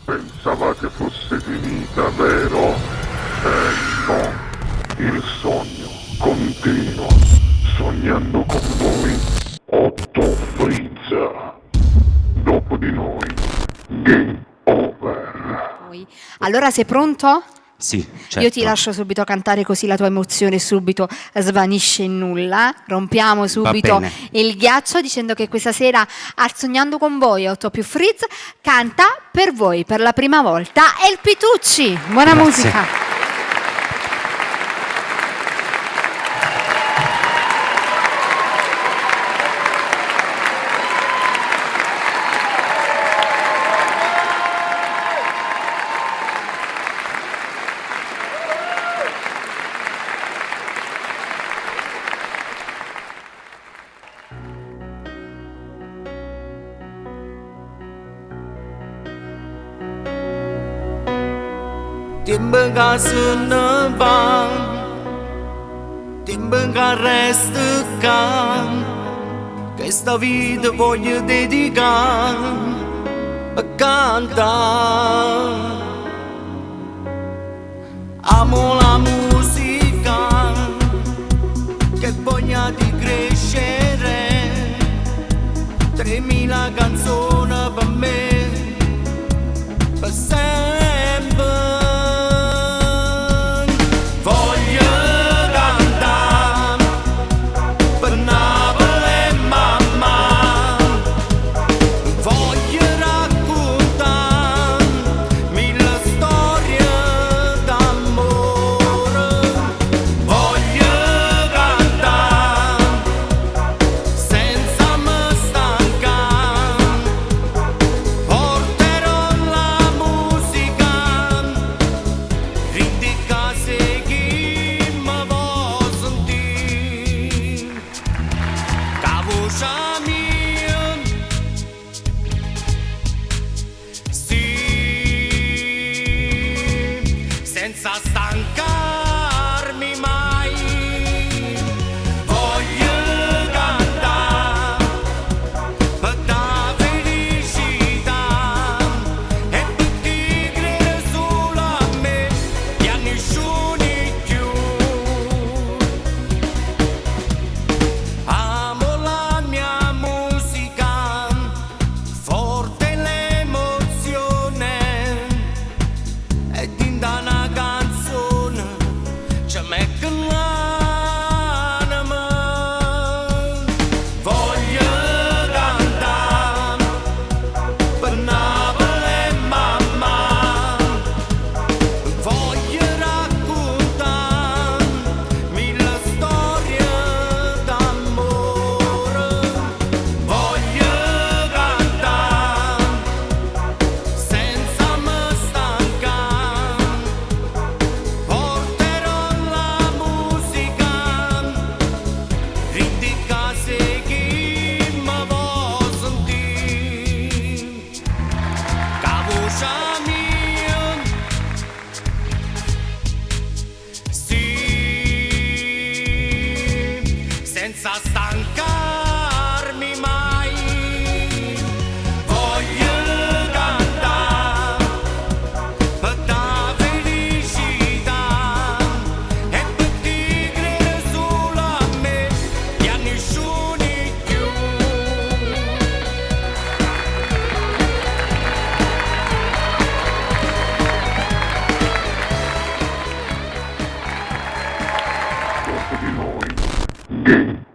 Pensavate fosse finita, vero? No. Il sogno continua. Sognando con voi, Otto Frizza. Dopo di noi, game over. Allora sei pronto? Sì, certo. Io ti lascio subito cantare così la tua emozione subito svanisce in nulla. Rompiamo subito bene. il ghiaccio dicendo che questa sera al Sognando con voi Otto più Frizz canta per voi per la prima volta El Pitucci. Buona Grazie. musica. Timbre nă van, timbre resta can, questa vita voglio dedicare a cantare. Amo la musica che voglia di crescere, 3000 canzoni per me, per sempre. Senza stancarmi mai, voglio cantare per la felicità e per chi crede solo a me e a nessuno più. Amo la mia musica, forte l'emozione e tindana senza stancarmi mai, voglio cantare per la felicità e per chi crede solo a me e a nessuno più. Dopo di noi, game